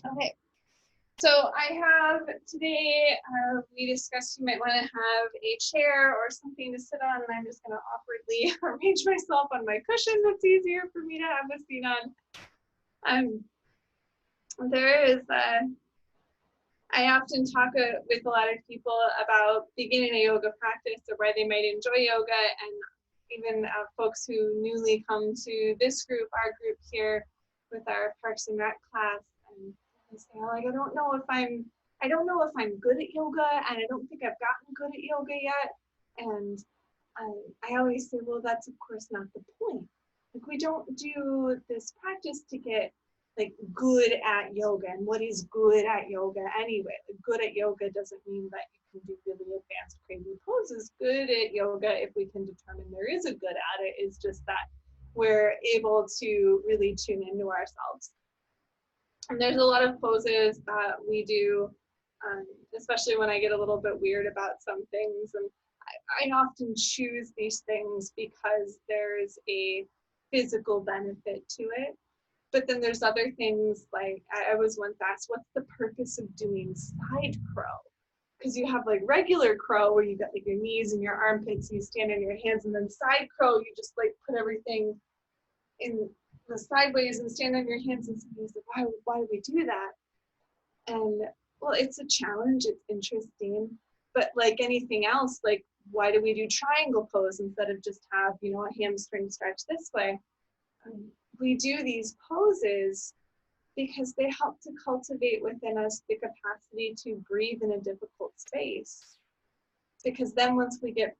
Okay, so I have today, we discussed you might want to have a chair or something to sit on, and I'm just going to awkwardly arrange myself on my cushion. That's easier for me to have this seat on. There is, I often talk with a lot of people about beginning a yoga practice or why they might enjoy yoga, and even folks who newly come to this group, our group here with our Parks and Rec class, and they say, oh, I don't know if I'm good at yoga, and I don't think I've gotten good at yoga yet. And I always say, well, that's of course not the point. Like, we don't do this practice to get like good at yoga, and what is good at yoga anyway? Like, good at yoga doesn't mean that you can do really advanced crazy poses. Good at yoga, if we can determine there is a good at it, is just that we're able to really tune into ourselves. And there's a lot of poses that we do, especially when I get a little bit weird about some things. And I often choose these things because there's a physical benefit to it. But then there's other things, like I was once asked, what's the purpose of doing side crow? Because you have like regular crow where you got like your knees and your armpits, and you stand on your hands, and then side crow, you just like put everything in the sideways and stand on your hands, and somebody's like, why do we do that? And well, it's a challenge, it's interesting, but like anything else, like why do we do triangle pose instead of just have, you know, a hamstring stretch this way? We do these poses because they help to cultivate within us the capacity to breathe in a difficult space. Because then once we get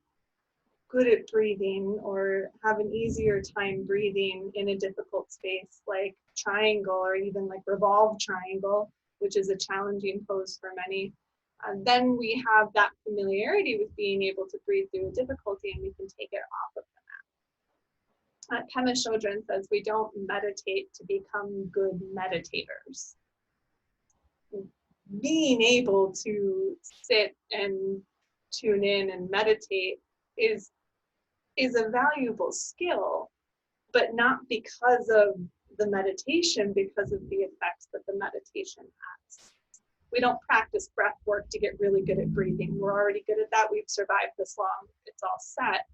good at breathing or have an easier time breathing in a difficult space like triangle or even like revolve triangle, which is a challenging pose for many, then we have that familiarity with being able to breathe through a difficulty, and we can take it off of the mat. Pema Chodron says we don't meditate to become good meditators. Being able to sit and tune in and meditate is a valuable skill, but not because of the meditation, because of the effects that the meditation has. We don't practice breath work to get really good at breathing. We're already good at that. We've survived this long. It's all set.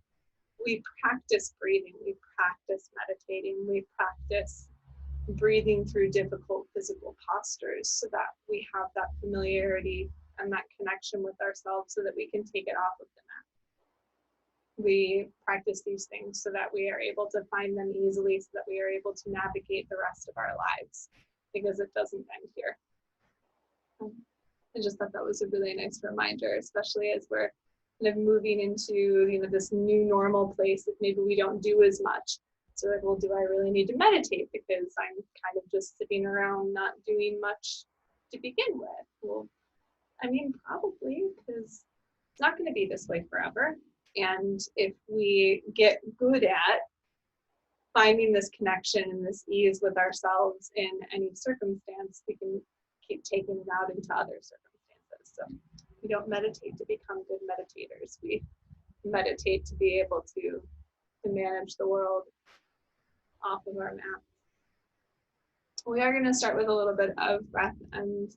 We practice breathing. We practice meditating. We practice breathing through difficult physical postures so that we have that familiarity and that connection with ourselves so that we can take it off of the mat. We practice these things so that we are able to find them easily, so that we are able to navigate the rest of our lives, because it doesn't end here. I just thought that was a really nice reminder, especially as we're kind of moving into, you know, this new normal place that maybe we don't do as much. So like, well, do I really need to meditate because I'm kind of just sitting around not doing much to begin with? Well, I mean, probably, because it's not going to be this way forever. And if we get good at finding this connection and this ease with ourselves in any circumstance, we can keep taking it out into other circumstances. So we don't meditate to become good meditators. We meditate to be able to manage the world off of our mat. We are going to start with a little bit of breath and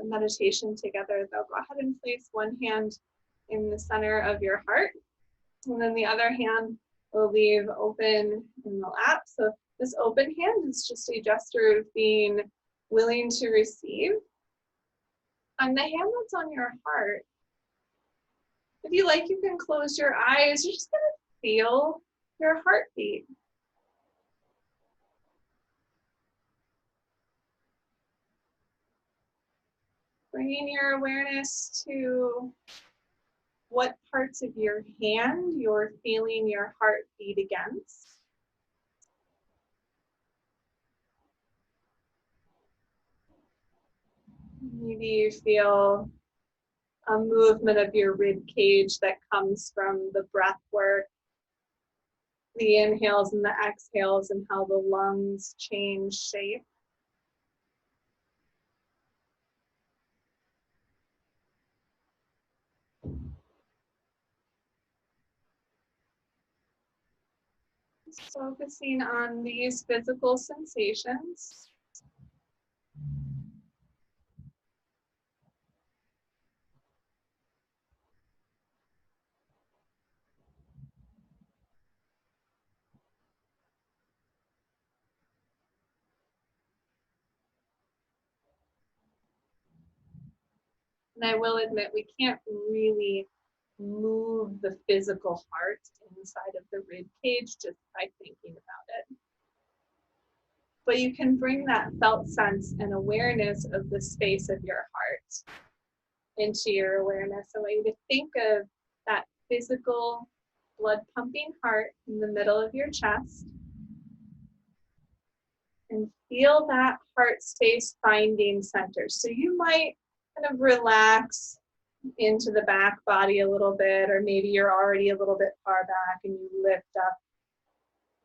meditation together, though. Go ahead and place one hand in the center of your heart, and then the other hand will leave open in the lap. So this open hand is just a gesture of being willing to receive. And the hand that's on your heart, if you like, you can close your eyes. You're just going to feel your heartbeat. Bringing your awareness to what parts of your hand you're feeling your heartbeat against. Maybe you feel a movement of your rib cage that comes from the breath work, the inhales and the exhales, and how the lungs change shape. Just focusing on these physical sensations. And I will admit, we can't really move the physical heart inside of the rib cage just by thinking about it. But you can bring that felt sense and awareness of the space of your heart into your awareness. I want you to think of that physical blood pumping heart in the middle of your chest and feel that heart space finding center. So you might kind of relax into the back body a little bit, or maybe you're already a little bit far back and you lift up,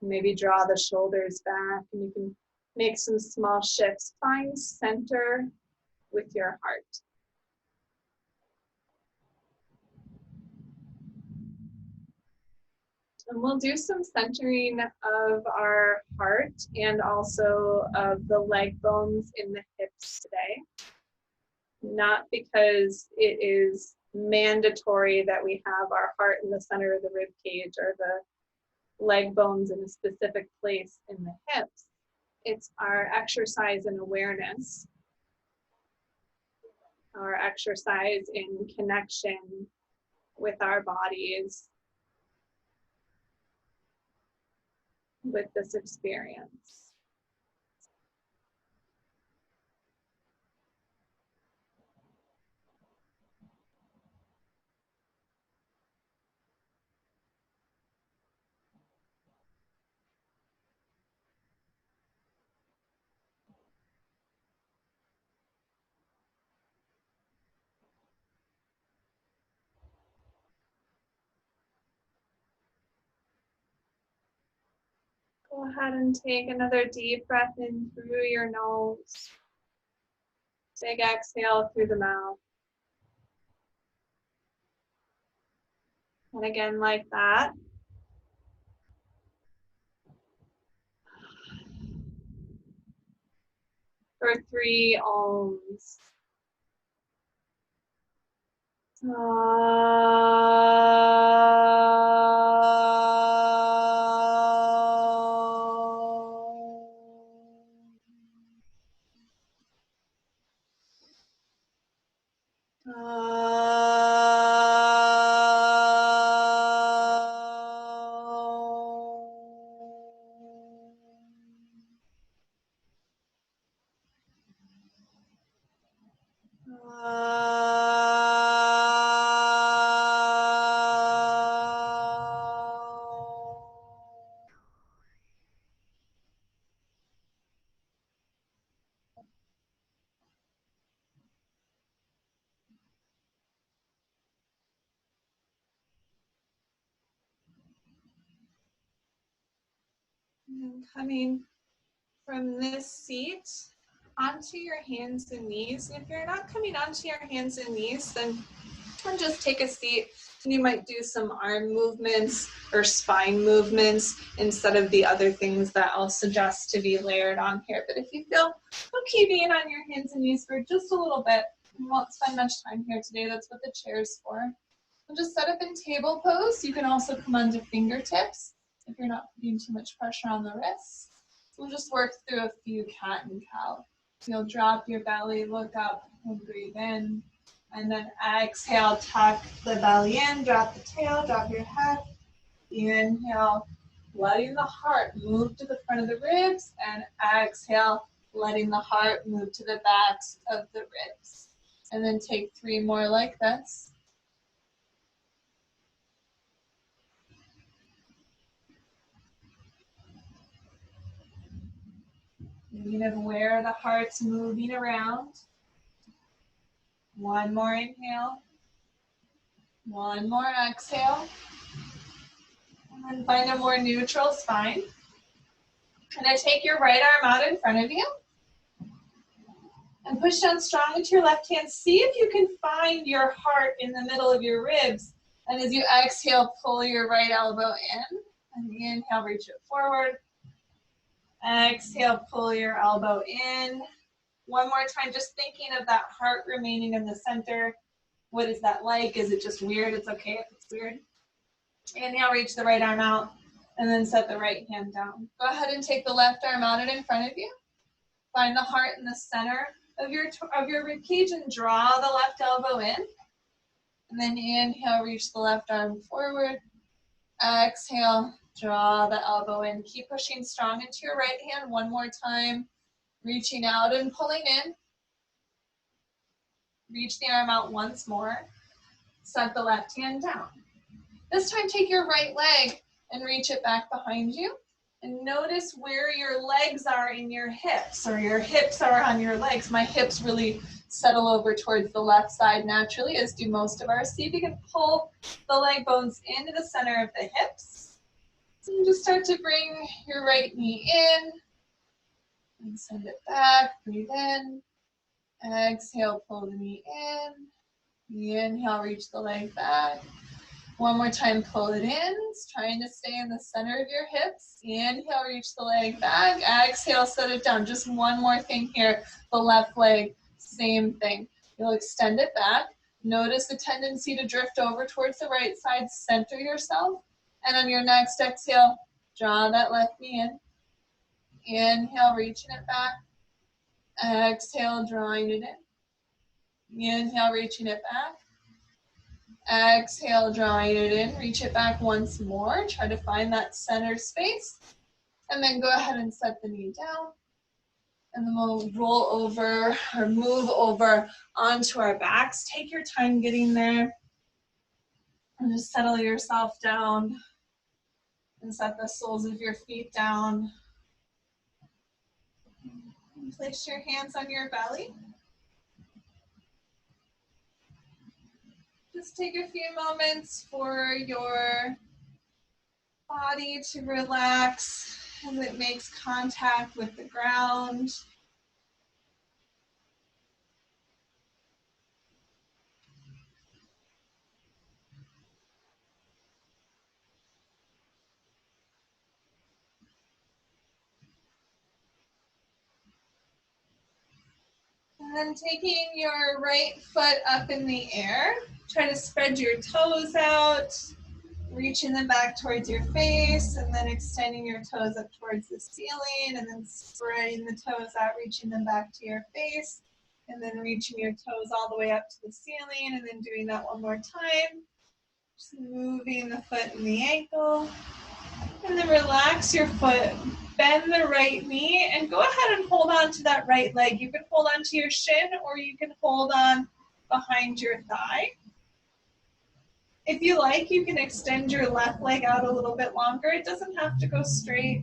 maybe draw the shoulders back, and you can make some small shifts. Find center with your heart. And we'll do some centering of our heart and also of the leg bones in the hips today. Not because it is mandatory that we have our heart in the center of the rib cage or the leg bones in a specific place in the hips. It's our exercise in awareness, our exercise in connection with our bodies, with this experience. Go ahead and take another deep breath in through your nose. Big exhale through the mouth. And again, like that. For 3 ohms. And coming from this seat onto your hands and knees. And if you're not coming onto your hands and knees, then just take a seat and you might do some arm movements or spine movements instead of the other things that I'll suggest to be layered on here. But if you feel okay being on your hands and knees for just a little bit, we won't spend much time here today. That's what the chair's for. We'll just set up in table pose. You can also come onto fingertips if you're not putting too much pressure on the wrists. We'll just work through a few cat and cow. So you'll drop your belly, look up, and breathe in. And then exhale, tuck the belly in, drop the tail, drop your head. Inhale, letting the heart move to the front of the ribs. And exhale, letting the heart move to the backs of the ribs. And then take 3 more like this. Being aware the heart's moving around. 1 more inhale. 1 more exhale. And then find a more neutral spine. And then take your right arm out in front of you. And push down strong into your left hand. See if you can find your heart in the middle of your ribs. And as you exhale, pull your right elbow in. And inhale, reach it forward. Exhale, pull your elbow in. 1 more time, just thinking of that heart remaining in the center. What is that like? Is it just weird? It's okay if it's weird. Inhale, reach the right arm out, and then set the right hand down. Go ahead and take the left arm out and in front of you. Find the heart in the center of your rib cage and draw the left elbow in. And then inhale, reach the left arm forward. Exhale, draw the elbow in. Keep pushing strong into your right hand one more time. Reaching out and pulling in. Reach the arm out once more. Set the left hand down. This time take your right leg and reach it back behind you. And notice where your legs are in your hips, or your hips are on your legs. My hips really settle over towards the left side naturally, as do most of ours. See if you can pull the leg bones into the center of the hips. And just start to bring your right knee in. And send it back, breathe in. Exhale, pull the knee in. Inhale, reach the leg back. One more time, pull it in, trying to stay in the center of your hips. Inhale, reach the leg back. Exhale, set it down. Just one more thing here. The left leg, same thing. You'll extend it back. Notice the tendency to drift over towards the right side. Center yourself. And on your next exhale, draw that left knee in. Inhale, reaching it back. Exhale, drawing it in. Inhale, reaching it back. Exhale, drawing it in. Reach it back once more. Try to find that center space. And then go ahead and set the knee down. And then we'll roll over or move over onto our backs. Take your time getting there. And just settle yourself down. And set the soles of your feet down. And place your hands on your belly. Just take a few moments for your body to relax as it makes contact with the ground. And then taking your right foot up in the air, try to spread your toes out, reaching them back towards your face, and then extending your toes up towards the ceiling, and then spreading the toes out, reaching them back to your face, and then reaching your toes all the way up to the ceiling, and then doing that one more time. Just moving the foot and the ankle. And then relax your foot, bend the right knee, and go ahead and hold on to that right leg. You can hold on to your shin, or you can hold on behind your thigh. If you like, you can extend your left leg out a little bit longer. It doesn't have to go straight.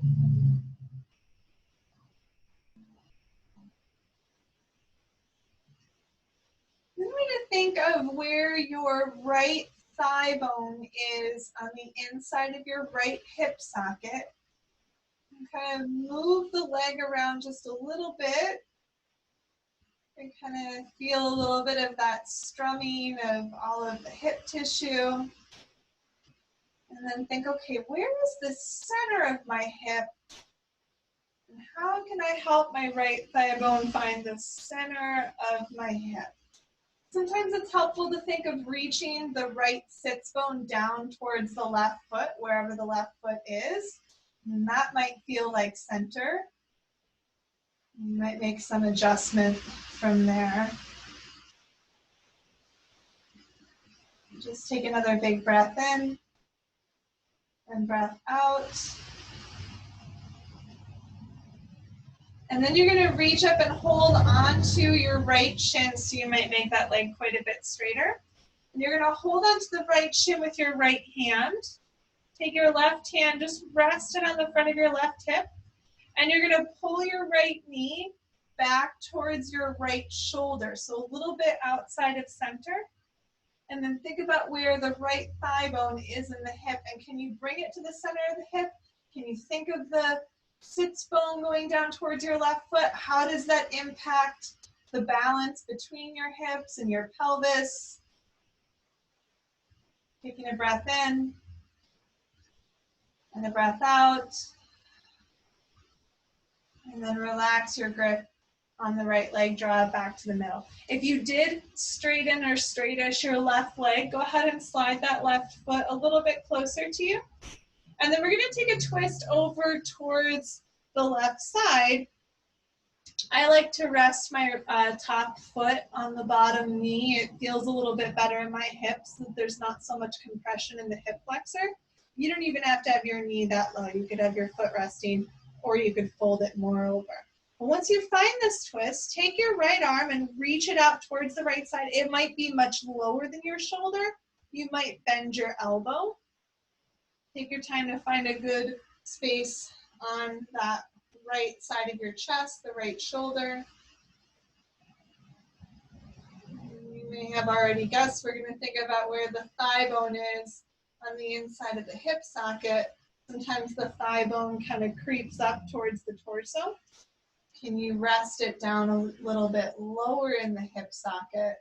Then we're going to think of where your right thigh bone is on the inside of your right hip socket. And kind of move the leg around just a little bit. And kind of feel a little bit of that strumming of all of the hip tissue. And then think, okay, where is the center of my hip? And how can I help my right thigh bone find the center of my hip? Sometimes it's helpful to think of reaching the right sits bone down towards the left foot, wherever the left foot is. And that might feel like center. You might make some adjustment from there. Just take another big breath in and breath out. And then you're going to reach up and hold onto your right shin, so you might make that leg quite a bit straighter. And you're going to hold onto the right shin with your right hand. Take your left hand, just rest it on the front of your left hip. And you're going to pull your right knee back towards your right shoulder, so a little bit outside of center. And then think about where the right thigh bone is in the hip, and can you bring it to the center of the hip? Can you think of the sits bone going down towards your left foot? How does that impact the balance between your hips and your pelvis? Taking a breath in and a breath out. And then relax your grip on the right leg, draw it back to the middle. If you did straighten or straightish your left leg, go ahead and slide that left foot a little bit closer to you. And then we're going to take a twist over towards the left side. I like to rest my top foot on the bottom knee. It feels a little bit better in my hips. There's not so much compression in the hip flexor. You don't even have to have your knee that low. You could have your foot resting, or you could fold it more over. But once you find this twist, take your right arm and reach it out towards the right side. It might be much lower than your shoulder. You might bend your elbow. Take your time to find a good space on that right side of your chest, the right shoulder. You may have already guessed we're going to think about where the thigh bone is on the inside of the hip socket. Sometimes the thigh bone kind of creeps up towards the torso. Can you rest it down a little bit lower in the hip socket?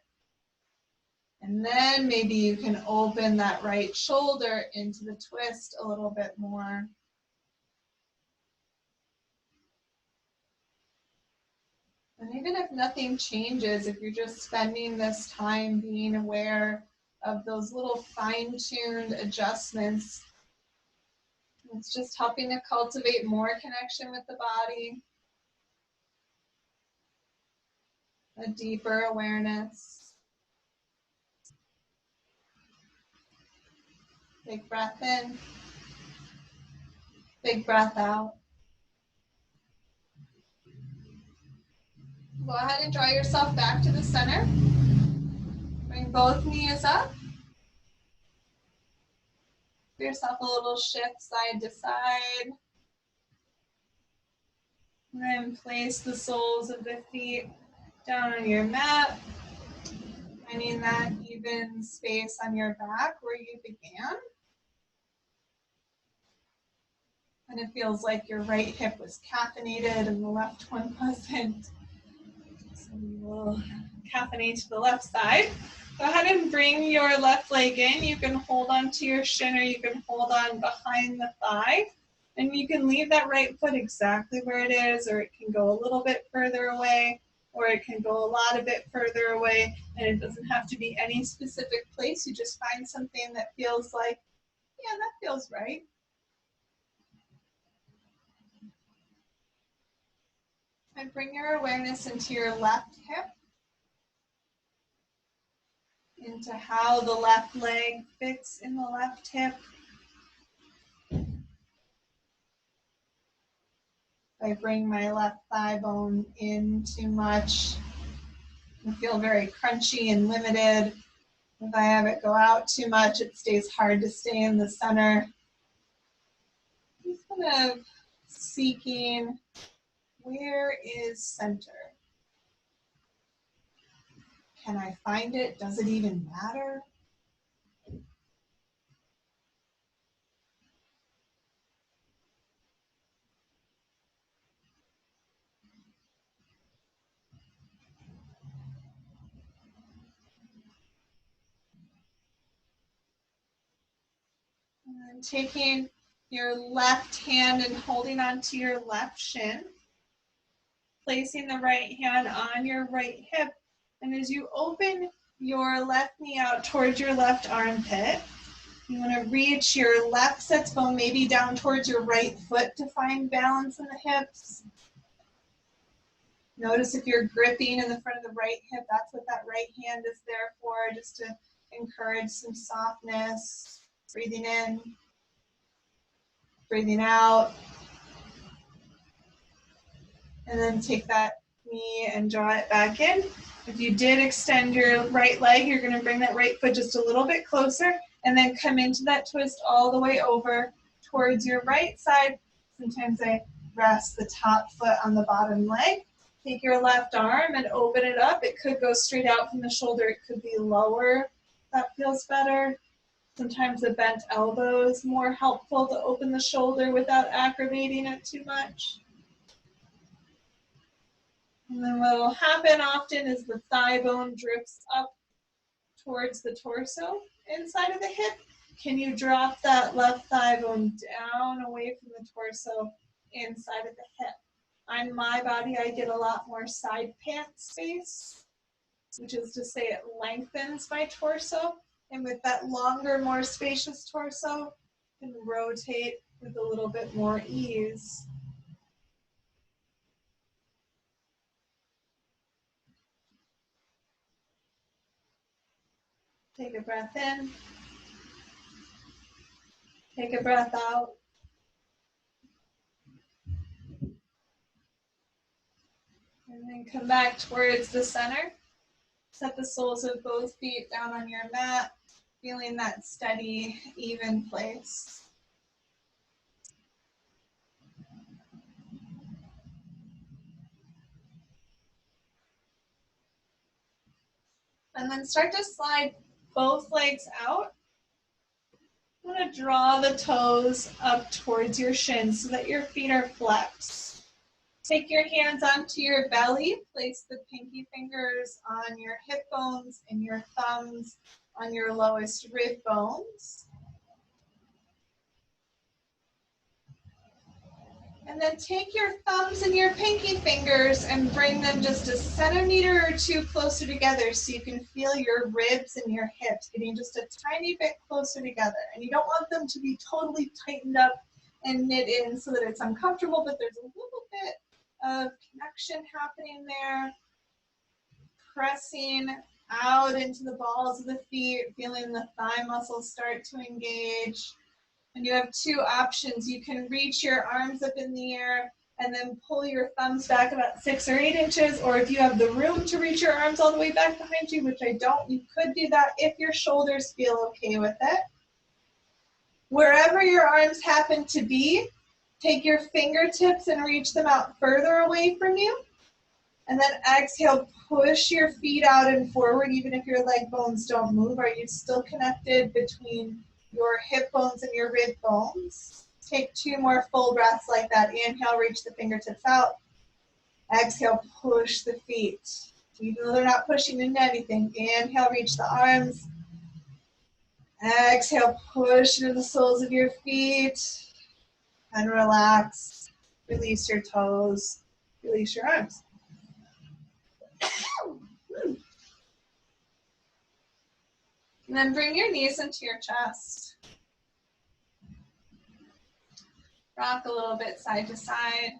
And then maybe you can open that right shoulder into the twist a little bit more. And even if nothing changes, if you're just spending this time being aware of those little fine-tuned adjustments, it's just helping to cultivate more connection with the body, a deeper awareness. Big breath in, big breath out. Go ahead and draw yourself back to the center. Bring both knees up. Give yourself a little shift side to side. And then place the soles of the feet down on your mat, finding that even space on your back where you began. And it feels like your right hip was caffeinated and the left one wasn't. So we will caffeinate to the left side. Go ahead and bring your left leg in. You can hold on to your shin or you can hold on behind the thigh. And you can leave that right foot exactly where it is, or it can go a little bit further away, or it can go a bit further away. And it doesn't have to be any specific place. You just find something that feels like, yeah, that feels right. And bring your awareness into your left hip, into how the left leg fits in the left hip. If I bring my left thigh bone in too much, I feel very crunchy and limited. If I have it go out too much, it stays hard to stay in the center. Just kind of seeking, where is center? Can I find it? Does it even matter? And then taking your left hand and holding onto your left shin, placing the right hand on your right hip, and as you open your left knee out towards your left armpit, you want to reach your left sits bone maybe down towards your right foot to find balance in the hips. Notice if you're gripping in the front of the right hip, that's what that right hand is there for, just to encourage some softness. Breathing in, breathing out. And then take that knee and draw it back in. If you did extend your right leg, you're going to bring that right foot just a little bit closer and then come into that twist all the way over towards your right side. Sometimes I rest the top foot on the bottom leg. Take your left arm and open it up. It could go straight out from the shoulder. It could be lower. That feels better. Sometimes a bent elbow is more helpful to open the shoulder without aggravating it too much. And then what will happen often is the thigh bone drifts up towards the torso inside of the hip. Can you drop that left thigh bone down away from the torso inside of the hip? On my body, I get a lot more side pant space, which is to say it lengthens my torso. And with that longer, more spacious torso, I can rotate with a little bit more ease. Take a breath in. Take a breath out. And then come back towards the center. Set the soles of both feet down on your mat, feeling that steady, even place. And then start to slide both legs out. I'm going to draw the toes up towards your shins so that your feet are flexed. Take your hands onto your belly. Place the pinky fingers on your hip bones and your thumbs on your lowest rib bones. And then take your thumbs and your pinky fingers and bring them just a centimeter or two closer together so you can feel your ribs and your hips getting just a tiny bit closer together. And you don't want them to be totally tightened up and knit in so that it's uncomfortable, but there's a little bit of connection happening there. Pressing out into the balls of the feet, feeling the thigh muscles start to engage. And you have two options. You can reach your arms up in the air and then pull your thumbs back about 6 or 8 inches, or if you have the room to reach your arms all the way back behind you, which I don't, you could do that if your shoulders feel okay with it. Wherever your arms happen to be, take your fingertips and reach them out further away from you. And then exhale, push your feet out and forward, even if your leg bones don't move. Are you still connected between your hip bones and your rib bones? Take 2 more full breaths like that. Inhale, reach the fingertips out. Exhale, push the feet. Even though they're not pushing into anything. Inhale, reach the arms. Exhale, push into the soles of your feet. And relax. Release your toes. Release your arms. And then bring your knees into your chest. Rock a little bit side to side.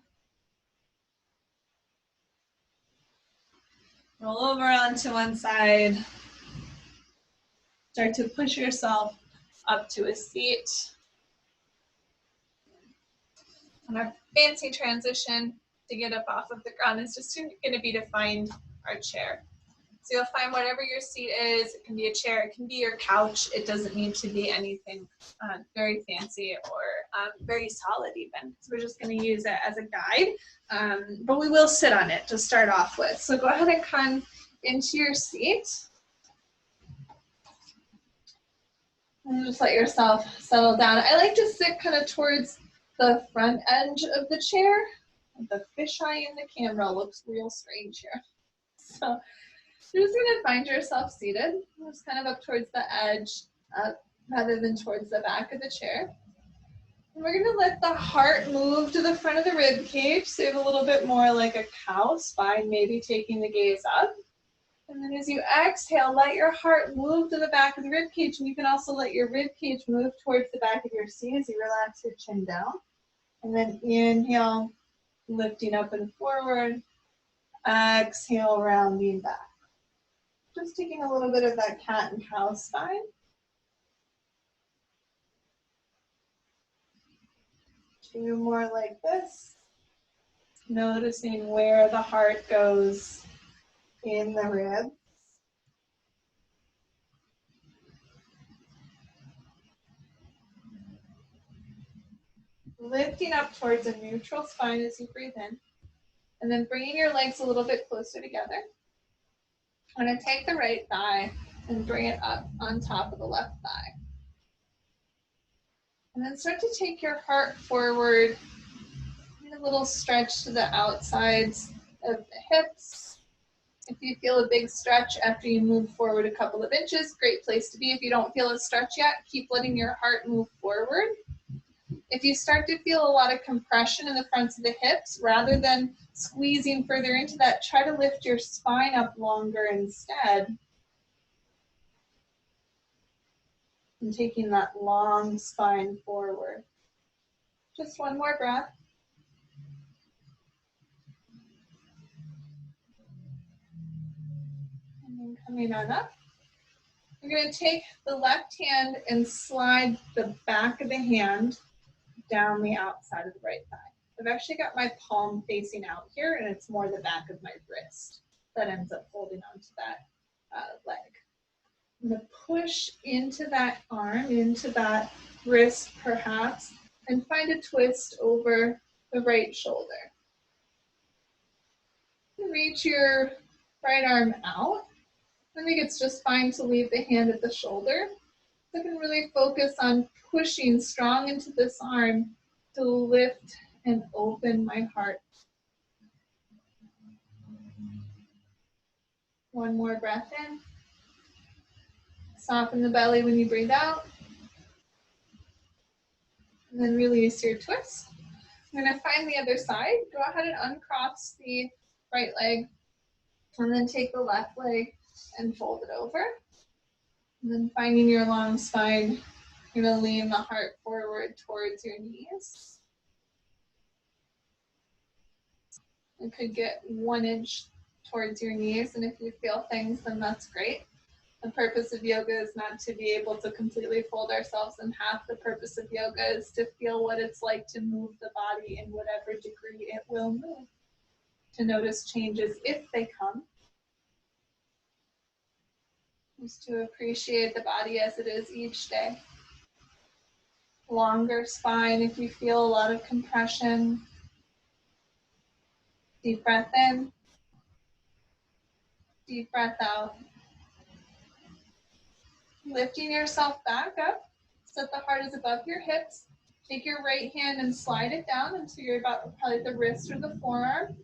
Roll over onto one side. Start to push yourself up to a seat. And our fancy transition to get up off of the ground is just going to be to find our chair. So you'll find whatever your seat is. It can be a chair, it can be your couch. It doesn't need to be anything very fancy or very solid even. So we're just going to use it as a guide, but we will sit on it to start off with. So go ahead and come into your seat. And just let yourself settle down. I like to sit kind of towards the front edge of the chair. The fisheye in the camera looks real strange here. So you're just going to find yourself seated, just kind of up towards the edge, rather than towards the back of the chair. And we're going to let the heart move to the front of the rib cage, so you have a little bit more like a cow, spine maybe taking the gaze up. And then as you exhale, let your heart move to the back of the rib cage, and you can also let your rib cage move towards the back of your seat as you relax your chin down. And then inhale, lifting up and forward. Exhale, rounding back. Just taking a little bit of that cat and cow spine. Two more like this. Noticing where the heart goes in the ribs. Lifting up towards a neutral spine as you breathe in. And then bringing your legs a little bit closer together. I'm going to take the right thigh and bring it up on top of the left thigh. And then start to take your heart forward. A little stretch to the outsides of the hips. If you feel a big stretch after you move forward a couple of inches, great place to be. If you don't feel a stretch yet, keep letting your heart move forward. If you start to feel a lot of compression in the fronts of the hips, rather than squeezing further into that, try to lift your spine up longer instead. And taking that long spine forward. Just one more breath. And then coming on up. You're going to take the left hand and slide the back of the hand down the outside of the right thigh. I've actually got my palm facing out here, and it's more the back of my wrist that ends up holding onto that leg. I'm going to push into that arm, into that wrist perhaps, and find a twist over the right shoulder. Reach your right arm out. I think it's just fine to leave the hand at the shoulder. I can really focus on pushing strong into this arm to lift and open my heart. One more breath in. Soften the belly when you breathe out. And then release your twist. I'm going to find the other side. Go ahead and uncross the right leg. And then take the left leg and fold it over. And then finding your long spine, you're going to lean the heart forward towards your knees. You could get 1 inch towards your knees, and if you feel things, then that's great. The purpose of yoga is not to be able to completely fold ourselves in half. The purpose of yoga is to feel what it's like to move the body in whatever degree it will move, to notice changes if they come, just to appreciate the body as it is each day. Longer spine if you feel a lot of compression. Deep breath in, deep breath out. Lifting yourself back up so that the heart is above your hips. Take your right hand and slide it down until you're about probably the wrist or the forearm.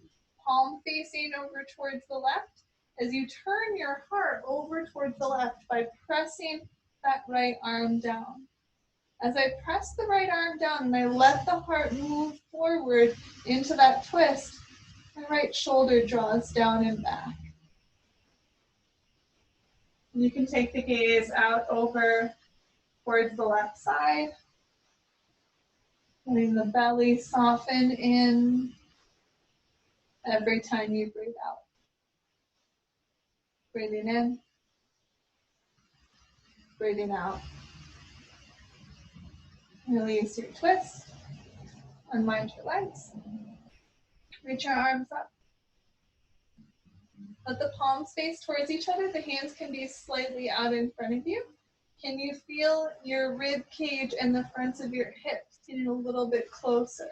Palm facing over towards the left. As you turn your heart over towards the left by pressing that right arm down. As I press the right arm down and I let the heart move forward into that twist, my right shoulder draws down and back. You can take the gaze out over towards the left side. Letting the belly soften in every time you breathe out. Breathing in, breathing out. Release your twist. Unwind your legs. Reach your arms up. Let the palms face towards each other. The hands can be slightly out in front of you. Can you feel your rib cage and the fronts of your hips getting a little bit closer?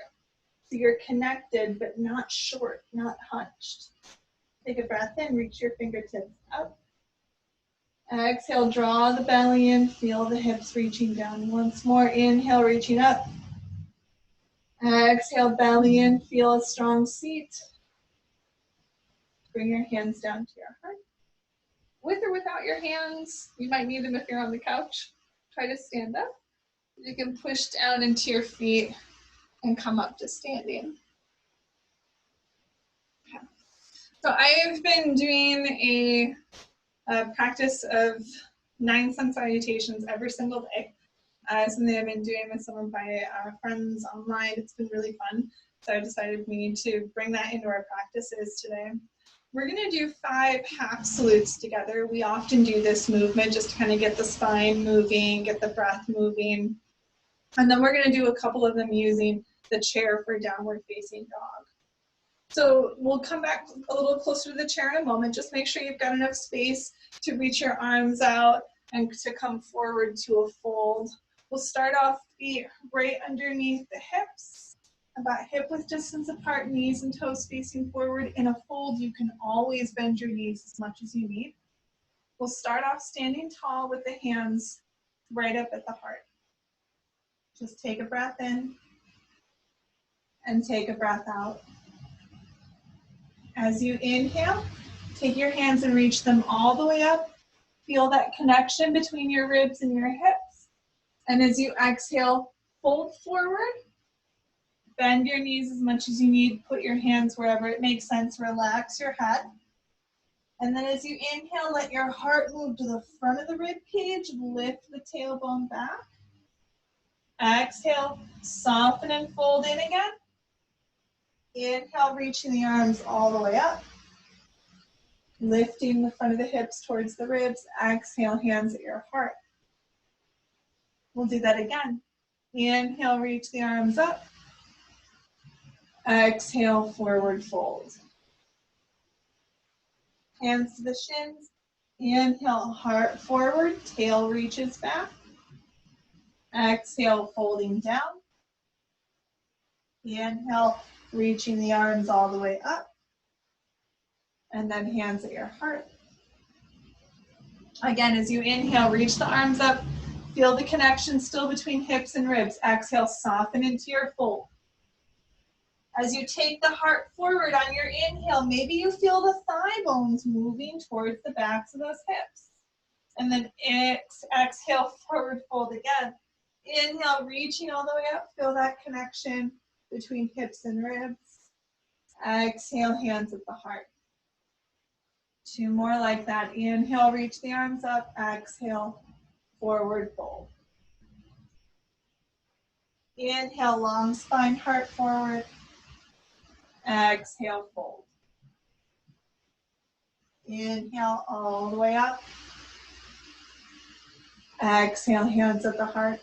So you're connected, but not short, not hunched. Take a breath in, reach your fingertips up. Exhale, draw the belly in, feel the hips reaching down. Once more, inhale, reaching up. Exhale, belly in, feel a strong seat. Bring your hands down to your heart. With or without your hands, you might need them if you're on the couch. Try to stand up. You can push down into your feet and come up to standing. Okay. So I've been doing a practice of 9 sun salutations every single day. Something I've been doing with some of my friends online. It's been really fun. So I decided we need to bring that into our practices today. We're going to do 5 half salutes together. We often do this movement just to kind of get the spine moving, get the breath moving. And then we're going to do a couple of them using the chair for downward facing dog. So we'll come back a little closer to the chair in a moment. Just make sure you've got enough space to reach your arms out and to come forward to a fold. We'll start off feet right underneath the hips. About hip width distance apart, knees and toes facing forward. In a fold, you can always bend your knees as much as you need. We'll start off standing tall with the hands right up at the heart. Just take a breath in and take a breath out. As you inhale, take your hands and reach them all the way up. Feel that connection between your ribs and your hips. And as you exhale, fold forward. Bend your knees as much as you need. Put your hands wherever it makes sense. Relax your head. And then as you inhale, let your heart move to the front of the rib cage. Lift the tailbone back. Exhale, soften and fold in again. Inhale, reaching the arms all the way up. Lifting the front of the hips towards the ribs. Exhale, hands at your heart. We'll do that again. Inhale, reach the arms up. Exhale, forward fold. Hands to the shins. Inhale, heart forward, tail reaches back. Exhale, folding down. Inhale, reaching the arms all the way up. And then hands at your heart. Again, as you inhale, reach the arms up. Feel the connection still between hips and ribs. Exhale, soften into your fold. As you take the heart forward on your inhale, maybe you feel the thigh bones moving towards the backs of those hips. And then exhale, forward fold again. Inhale, reaching all the way up. Feel that connection between hips and ribs. Exhale, hands at the heart. Two more like that. Inhale, reach the arms up. Exhale, forward fold. Inhale, long spine, heart forward. Exhale, fold. Inhale, all the way up. Exhale, hands at the heart.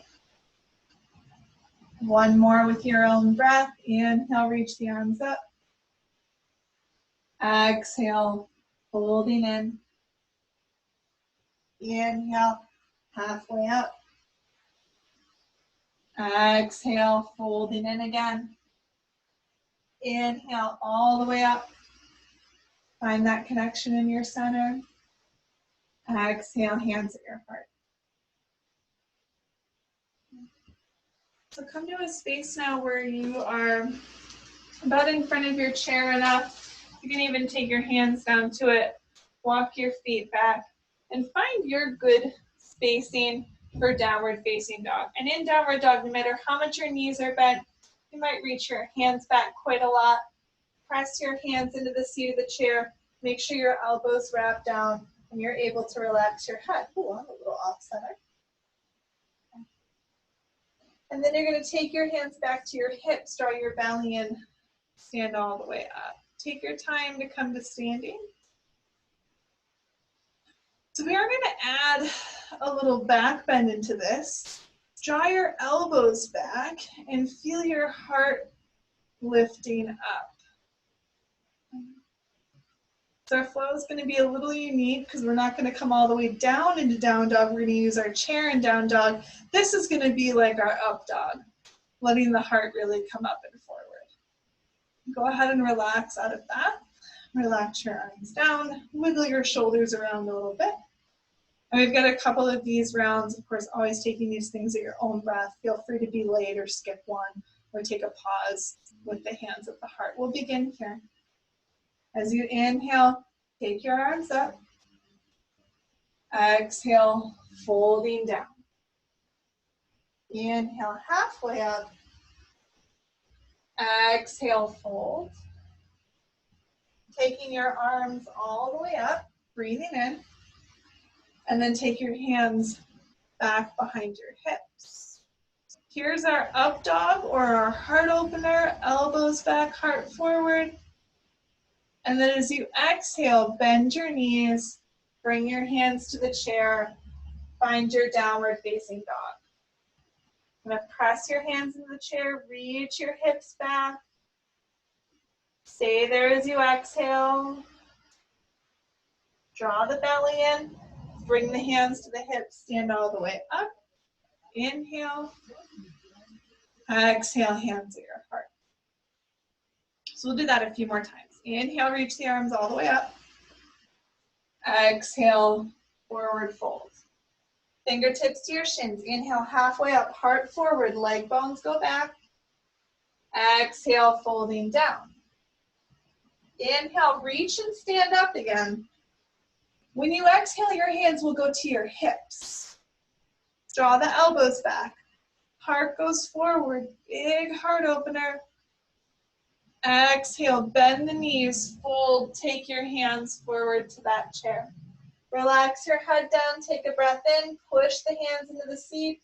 One more with your own breath. Inhale, reach the arms up. Exhale, folding in. Inhale, halfway up. Exhale, folding in again. Inhale, all the way up. Find that connection in your center. Exhale, hands at your heart. So come to a space now where you are about in front of your chair enough. You can even take your hands down to it. Walk your feet back and find your good spacing for downward facing dog. And in downward dog, no matter how much your knees are bent, you might reach your hands back quite a lot. Press your hands into the seat of the chair. Make sure your elbows wrap down and you're able to relax your head. Ooh, I'm a little off center. And then you're going to take your hands back to your hips, draw your belly in, stand all the way up. Take your time to come to standing. So we are going to add a little back bend into this. Draw your elbows back and feel your heart lifting up. So our flow is going to be a little unique because we're not going to come all the way down into down dog. We're going to use our chair in down dog. This is going to be like our up dog, letting the heart really come up and forward. Go ahead and relax out of that. Relax your arms down, wiggle your shoulders around a little bit. And we've got a couple of these rounds, of course, always taking these things at your own breath. Feel free to be late or skip one or take a pause with the hands at the heart. We'll begin here. As you inhale, take your arms up. Exhale, folding down. Inhale, halfway up. Exhale, fold. Taking your arms all the way up, breathing in. And then take your hands back behind your hips. Here's our up dog or our heart opener, elbows back, heart forward. And then as you exhale, bend your knees, bring your hands to the chair, find your downward facing dog. I'm going to press your hands into the chair, reach your hips back. Stay there as you exhale. Draw the belly in, bring the hands to the hips, stand all the way up. Inhale, exhale, hands at your heart. So we'll do that a few more times. Inhale, reach the arms all the way up. Exhale, forward fold. Fingertips to your shins. Inhale, halfway up, heart forward, leg bones go back. Exhale, folding down. Inhale, reach and stand up again. When you exhale, your hands will go to your hips. Draw the elbows back. Heart goes forward, big heart opener. Exhale, bend the knees, fold, take your hands forward to that chair. Relax your head down, take a breath in, push the hands into the seat.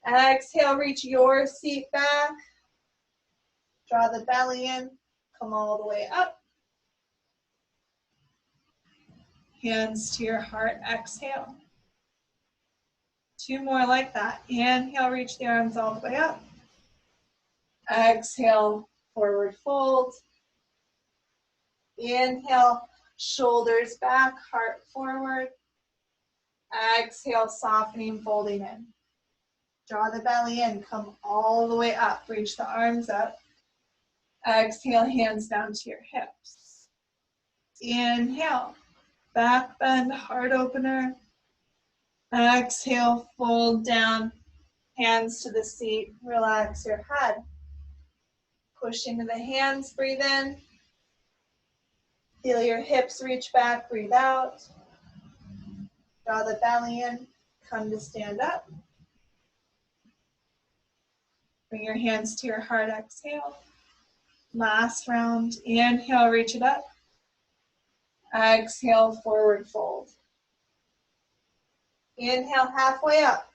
Exhale, reach your seat back. Draw the belly in, come all the way up. Hands to your heart, exhale. 2 more like that. Inhale, reach the arms all the way up. Exhale, forward fold. Inhale, shoulders back, heart forward. Exhale, softening, folding in. Draw the belly in, come all the way up, reach the arms up. Exhale, hands down to your hips. Inhale, back bend, heart opener. Exhale, fold down, hands to the seat, relax your head. Push into the hands, breathe in. Feel your hips reach back, breathe out. Draw the belly in, come to stand up. Bring your hands to your heart, exhale. Last round, inhale, reach it up. Exhale, forward fold. Inhale, halfway up.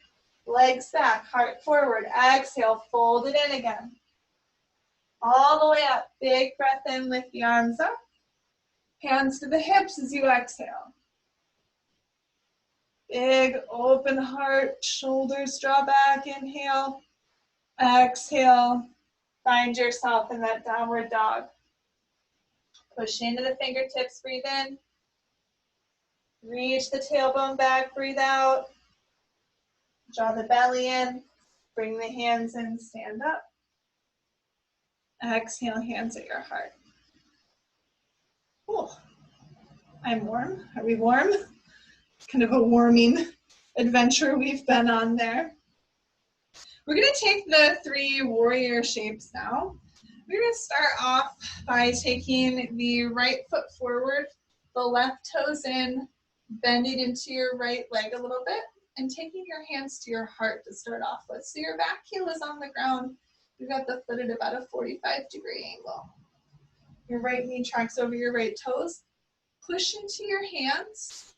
Legs back, heart forward. Exhale, fold it in again. All the way up. Big breath in, lift the arms up. Hands to the hips as you exhale. Big open heart, shoulders draw back, inhale. Exhale, find yourself in that downward dog. Push into the fingertips, breathe in. Reach the tailbone back, breathe out. Draw the belly in, bring the hands in, stand up. Exhale, hands at your heart. Cool. I'm warm. Are we warm? Kind of a warming adventure we've been on there. We're going to take the 3 warrior shapes now. We're going to start off by taking the right foot forward, the left toes in, bending into your right leg a little bit, and taking your hands to your heart to start off with. So your back heel is on the ground. You've got the foot at about a 45-degree angle. Your right knee tracks over your right toes. Push into your hands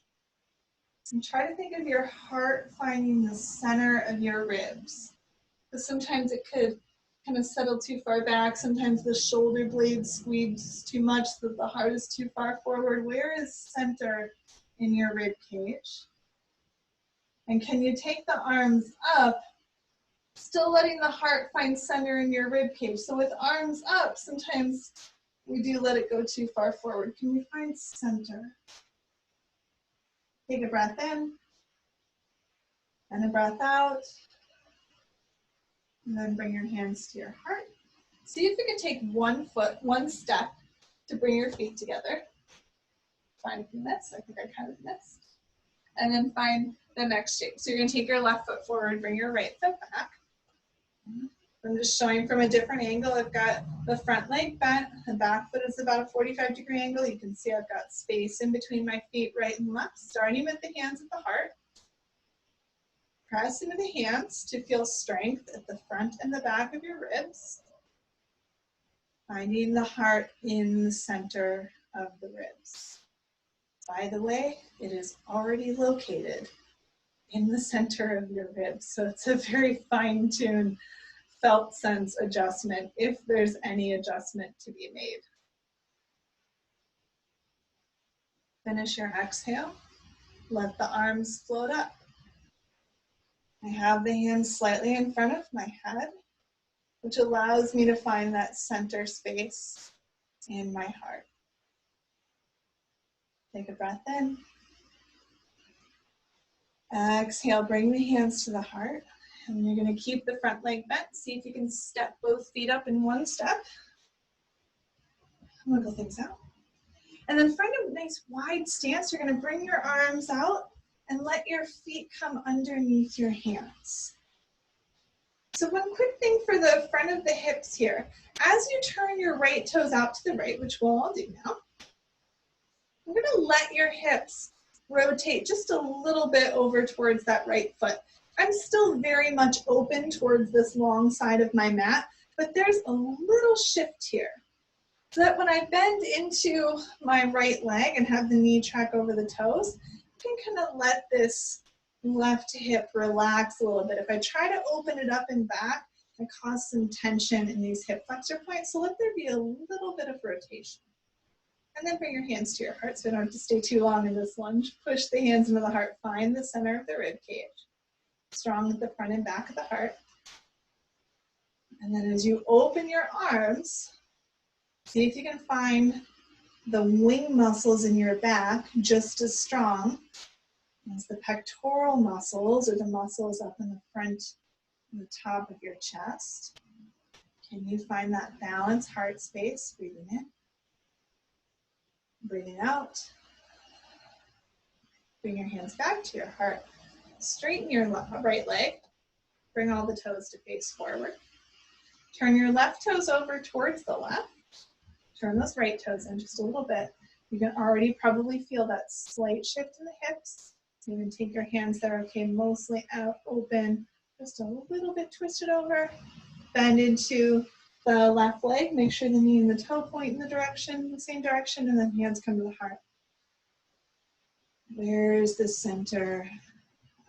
and try to think of your heart finding the center of your ribs. Because sometimes it could kind of settle too far back. Sometimes the shoulder blades squeeze too much so that the heart is too far forward. Where is center in your rib cage? And can you take the arms up, still letting the heart find center in your rib cage? So with arms up, sometimes we do let it go too far forward. Can we find center? Take a breath in and a breath out. And then bring your hands to your heart. See if you can take 1 foot, 1 step to bring your feet together. Find if you miss. I think I kind of missed. And then find the next shape. So you're going to take your left foot forward, bring your right foot back. I'm just showing from a different angle. I've got the front leg bent. The back foot is about a 45-degree angle. You can see I've got space in between my feet, right and left, starting with the hands at the heart. Press into the hands to feel strength at the front and the back of your ribs. Finding the heart in the center of the ribs. By the way, it is already located in the center of your ribs, so it's a very fine-tuned felt sense adjustment if there's any adjustment to be made. Finish your exhale. Let the arms float up. I have the hands slightly in front of my head, which allows me to find that center space in my heart. Take a breath in. Exhale, bring the hands to the heart. And you're going to keep the front leg bent. See if you can step both feet up in 1 step. Wiggle things out. And then find a nice wide stance. You're going to bring your arms out and let your feet come underneath your hands. So one quick thing for the front of the hips here. As you turn your right toes out to the right, which we'll all do now, you're going to let your hips rotate just a little bit over towards that right foot. I'm still very much open towards this long side of my mat, but there's a little shift here. So that when I bend into my right leg and have the knee track over the toes, I can kind of let this left hip relax a little bit. If I try to open it up and back, I cause some tension in these hip flexor points, so let there be a little bit of rotation. And then bring your hands to your heart so you don't have to stay too long in this lunge. Push the hands into the heart. Find the center of the rib cage. Strong at the front and back of the heart. And then as you open your arms, see if you can find the wing muscles in your back just as strong as the pectoral muscles or the muscles up in the front and the top of your chest. Can you find that balance, heart space? Breathing in. Breathing out. Bring your hands back to your heart. Straighten your right leg. Bring all the toes to face forward. Turn your left toes over towards the left. Turn those right toes in just a little bit. You can already probably feel that slight shift in the hips. You can take your hands there, okay, mostly out, open, just a little bit twisted over. Bend into the left leg. Make sure the knee and the toe point in the same direction, and then hands come to the heart. Where's the center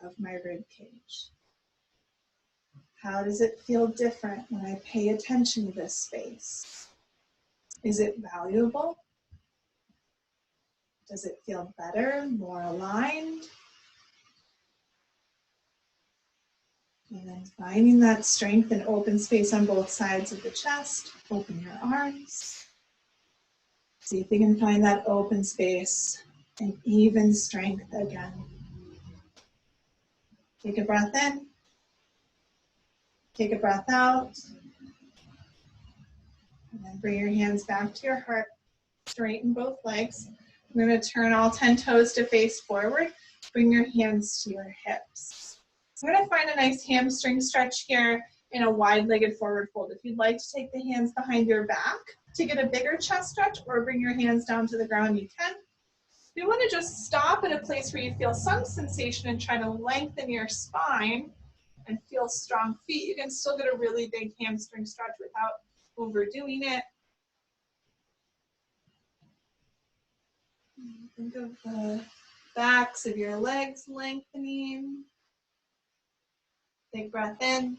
of my rib cage? How does it feel different when I pay attention to this space? Is it valuable? Does it feel better, more aligned? And then finding that strength and open space on both sides of the chest. Open your arms. See if you can find that open space and even strength again. Take a breath in. Take a breath out. And then bring your hands back to your heart. Straighten both legs. We're going to turn all 10 toes to face forward. Bring your hands to your hips. We're going to find a nice hamstring stretch here in a wide-legged forward fold. If you'd like to take the hands behind your back to get a bigger chest stretch, or bring your hands down to the ground, you can. If you want to just stop at a place where you feel some sensation and try to lengthen your spine and feel strong feet, you can still get a really big hamstring stretch without overdoing it. Think of the backs of your legs lengthening. Big breath in.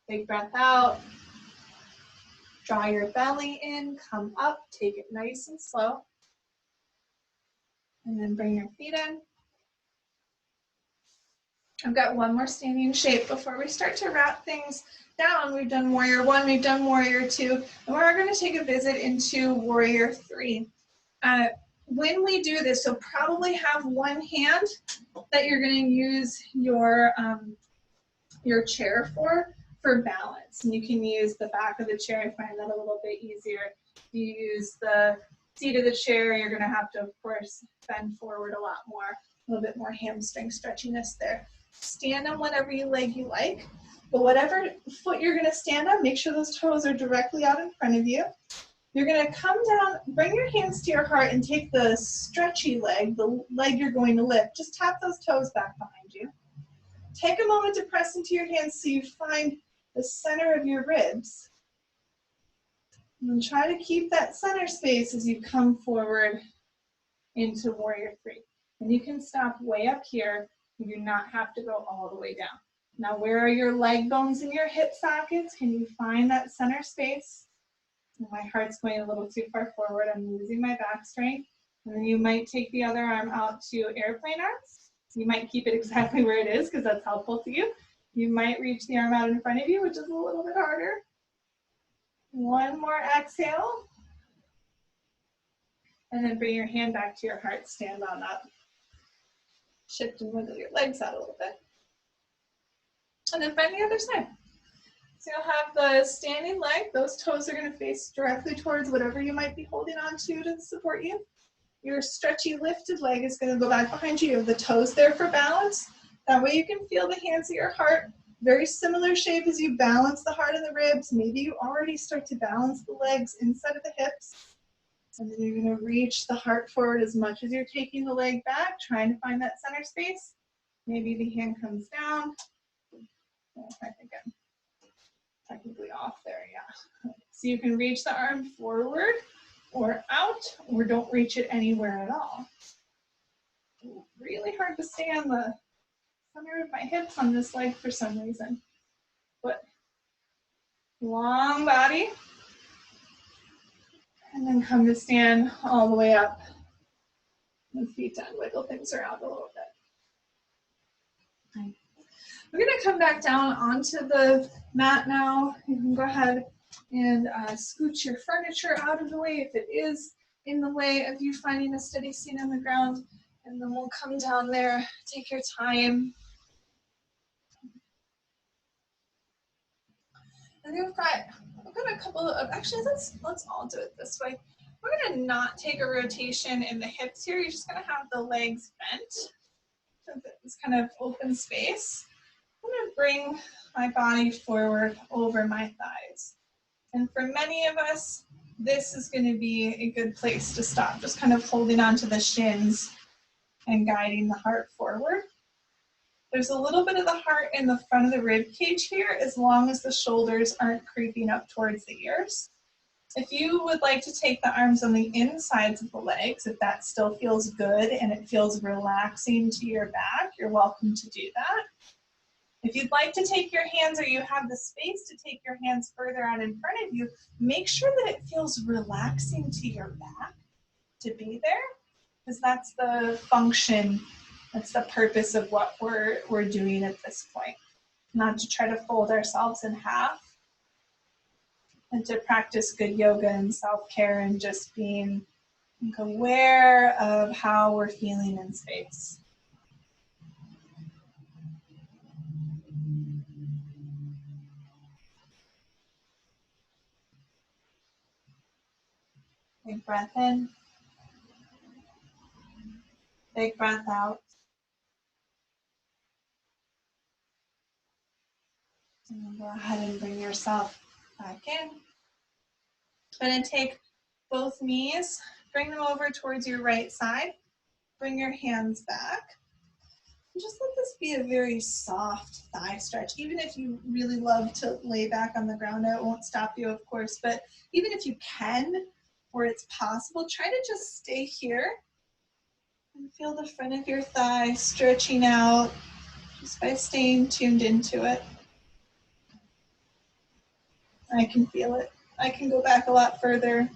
Big breath out. Draw your belly in, come up, take it nice and slow. And then bring your feet in. I've got one more standing shape before we start to wrap things down. We've done Warrior 1, we've done Warrior 2, and we're going to take a visit into Warrior 3. When we do this, so probably have one hand that you're going to use your chair for balance. And you can use the back of the chair. I find that a little bit easier. If you use the seat of the chair, you're going to have to, of course, bend forward a lot more, a little bit more hamstring stretchiness there. Stand on whatever leg you like, but whatever foot you're going to stand on, make sure those toes are directly out in front of you. You're going to come down, bring your hands to your heart, and take the stretchy leg, the leg you're going to lift. Just tap those toes back behind you. Take a moment to press into your hands so you find the center of your ribs. And then try to keep that center space as you come forward into Warrior 3. And you can stop way up here. You do not have to go all the way down. Now, where are your leg bones and your hip sockets? Can you find that center space? My heart's going a little too far forward. I'm losing my back strength. And then you might take the other arm out to airplane arms. You might keep it exactly where it is because that's helpful to you. You might reach the arm out in front of you, which is a little bit harder. One more exhale. And then bring your hand back to your heart. Stand on up. Shift and wiggle your legs out a little bit. And then find the other side. So you'll have the standing leg. Those toes are going to face directly towards whatever you might be holding on to support you. Your stretchy lifted leg is going to go back behind you. You have the toes there for balance. That way you can feel the hands of your heart. Very similar shape as you balance the heart and the ribs. Maybe you already start to balance the legs inside of the hips. And then you're going to reach the heart forward as much as you're taking the leg back, trying to find that center space. Maybe the hand comes down. Oh, I think I'm technically off there, yeah. So you can reach the arm forward or out, or don't reach it anywhere at all. Really hard to stay on the center of my hips on this leg for some reason. But long body. And then come to stand all the way up. And feet down, wiggle things around a little bit. We're gonna come back down onto the mat now. You can go ahead and scoot your furniture out of the way if it is in the way of you finding a steady seat on the ground. And then we'll come down there, take your time. And we've got a couple of, actually let's all do it this way. We're gonna not take a rotation in the hips here. You're just gonna have the legs bent. So this kind of open space. I'm gonna bring my body forward over my thighs. And for many of us, this is gonna be a good place to stop. Just kind of holding onto the shins and guiding the heart forward. There's a little bit of the heart in the front of the rib cage here, as long as the shoulders aren't creeping up towards the ears. If you would like to take the arms on the insides of the legs, if that still feels good and it feels relaxing to your back, you're welcome to do that. If you'd like to take your hands, or you have the space to take your hands further out in front of you, make sure that it feels relaxing to your back to be there, because that's the function, that's the purpose of what we're doing at this point. Not to try to fold ourselves in half, and to practice good yoga and self-care and just being aware of how we're feeling in space. Big breath in. Big breath out. And then go ahead and bring yourself back in. I'm going to take both knees, bring them over towards your right side. Bring your hands back. And just let this be a very soft thigh stretch. Even if you really love to lay back on the ground, it won't stop you, of course, but even if you can, or it's possible, try to just stay here and feel the front of your thigh stretching out just by staying tuned into it. I can feel it. I can go back a lot further.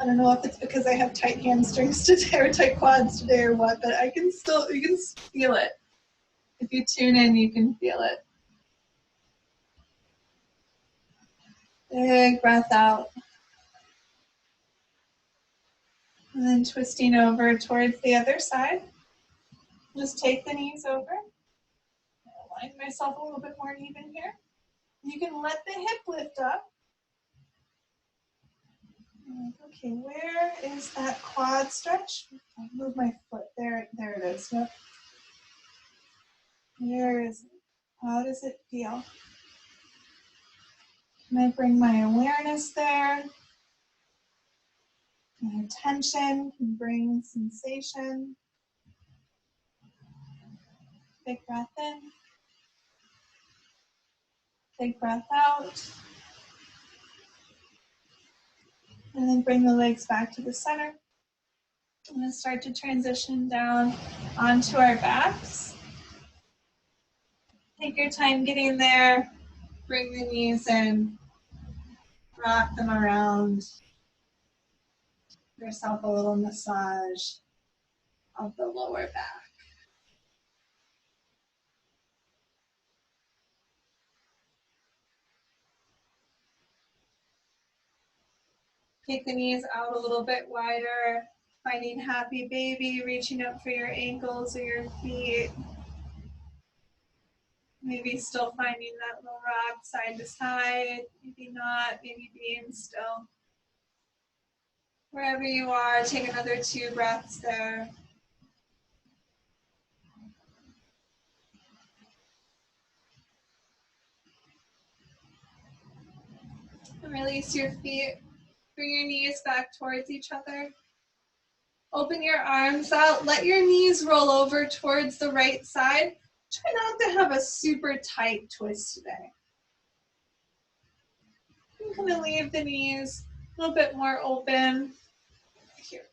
I don't know if it's because I have tight hamstrings today or tight quads today or what, but you can feel it. If you tune in, you can feel it. Big breath out. And then twisting over towards the other side. Just take the knees over. Align myself a little bit more even here. You can let the hip lift up. Okay, where is that quad stretch? I'll move my foot. There it is. Yep. Where is it? How does it feel? Can I bring my awareness there? My attention can bring sensation. Big breath in. Big breath out. And then bring the legs back to the center. I'm going to start to transition down onto our backs. Take your time getting there. Bring the knees in. Wrap them around. Give yourself a little massage of the lower back. Take the knees out a little bit wider, finding happy baby, reaching up for your ankles or your feet. Maybe still finding that little rock side to side, maybe not, maybe being still. Wherever you are, take another 2 breaths there. And release your feet. Bring your knees back towards each other. Open your arms out. Let your knees roll over towards the right side. Try not to have a super tight twist today. I'm going to leave the knees a little bit more open. Here.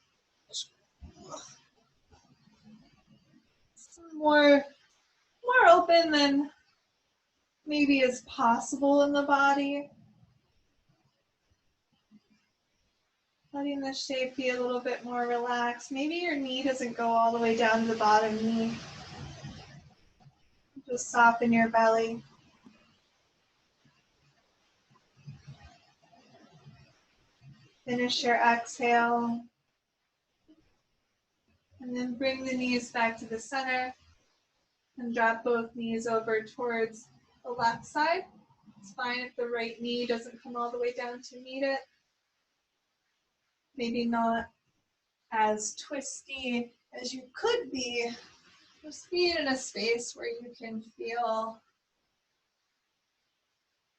More open than maybe is possible in the body. Letting the shape be a little bit more relaxed. Maybe your knee doesn't go all the way down to the bottom knee. Just soften your belly. Finish your exhale. And then bring the knees back to the center and drop both knees over towards the left side. It's fine if the right knee doesn't come all the way down to meet it. Maybe not as twisty as you could be. Just be in a space where you can feel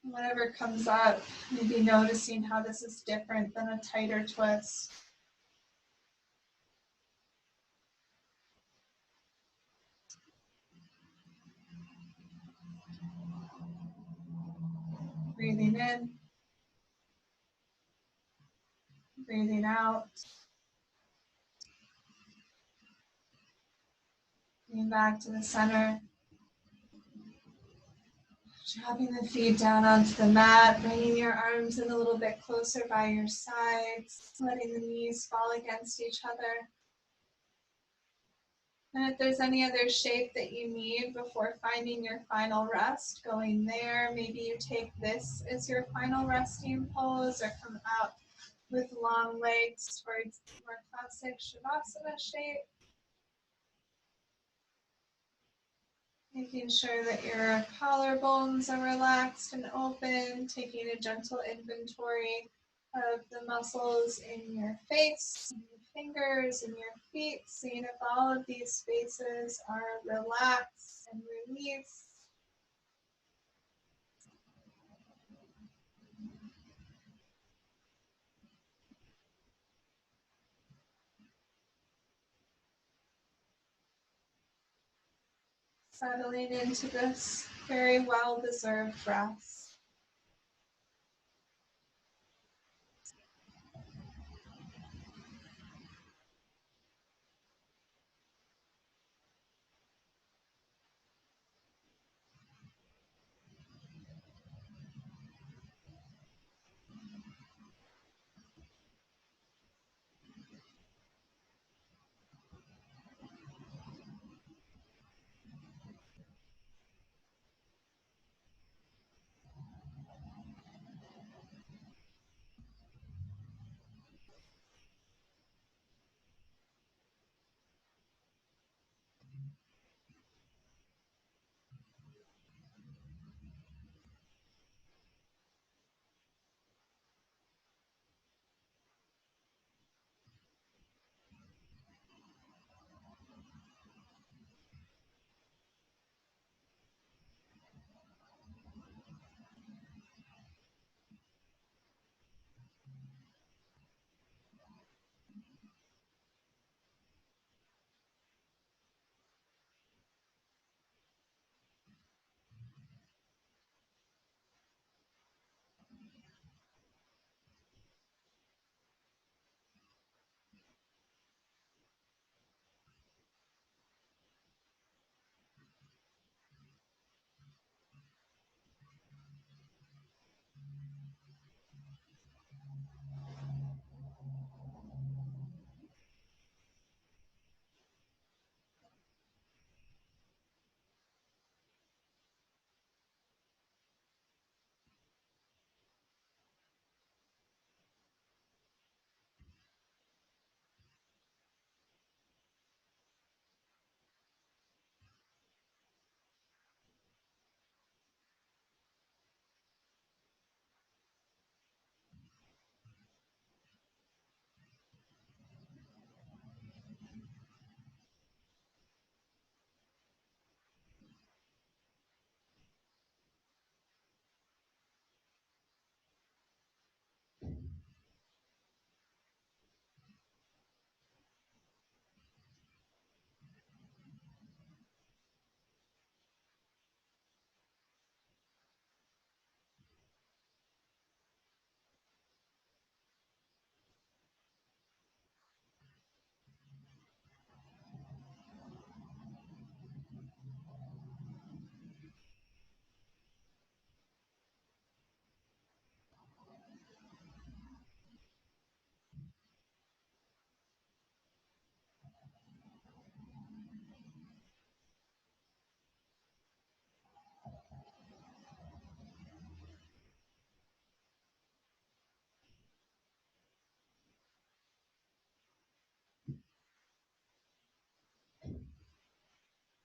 whatever comes up. Maybe noticing how this is different than a tighter twist. Breathing in, breathing out. Coming back to the center. Dropping the feet down onto the mat, bringing your arms in a little bit closer by your sides, letting the knees fall against each other. And if there's any other shape that you need before finding your final rest, going there, maybe you take this as your final resting pose or come out with long legs towards more classic Shavasana shape. Making sure that your collarbones are relaxed and open, taking a gentle inventory of the muscles in your face, and your fingers, and your feet, seeing if all of these spaces are relaxed and released. Settling into this very well-deserved rest.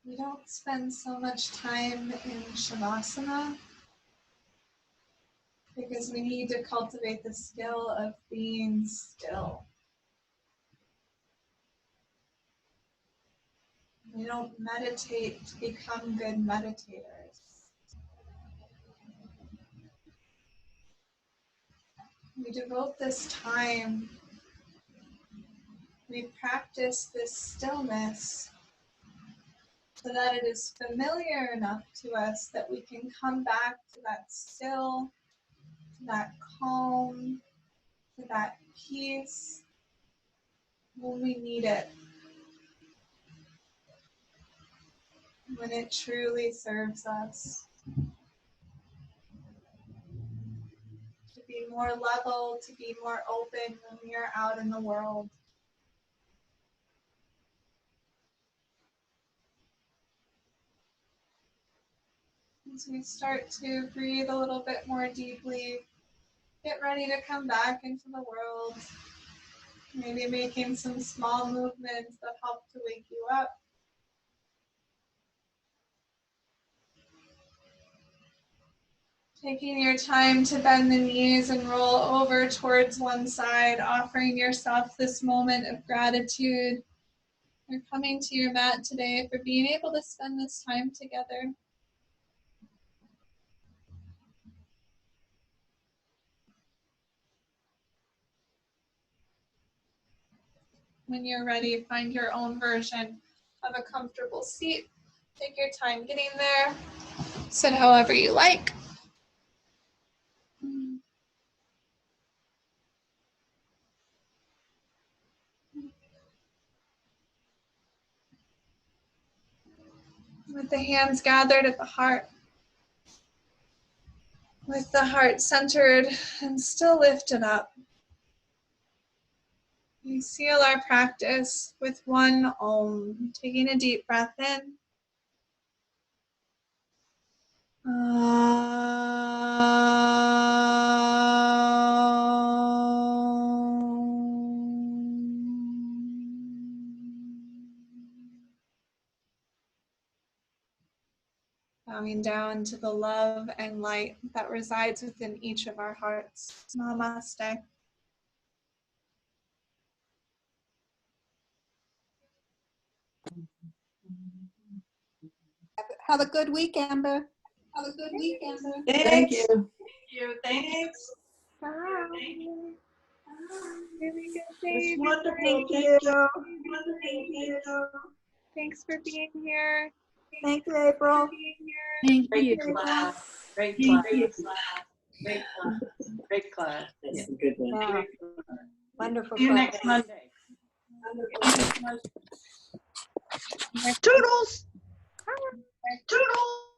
We don't spend so much time in Shavasana because we need to cultivate the skill of being still. We don't meditate to become good meditators. We devote this time, we practice this stillness so that it is familiar enough to us that we can come back to that still, to that calm, to that peace when we need it, when it truly serves us. To be more level, to be more open when we are out in the world. As we start to breathe a little bit more deeply, get ready to come back into the world. Maybe making some small movements that help to wake you up. Taking your time to bend the knees and roll over towards one side, offering yourself this moment of gratitude for coming to your mat today, for being able to spend this time together. When you're ready, find your own version of a comfortable seat. Take your time getting there. Sit however you like. With the hands gathered at the heart. With the heart centered and still lifted up. We seal our practice with one Om. Taking a deep breath in. Bowing down to the love and light that resides within each of our hearts. Namaste. Have a good week, Amber. Have a good week, Amber. Thank you. Thanks. Bye. Really good It's day. wonderful. Thank Thank you. Thanks for being here. Thank you, April. Thank Great you. class. Great class. Great class. Great class. That's a good one. Yeah. Wonderful. See you class. next Monday. Toodles! Toodles.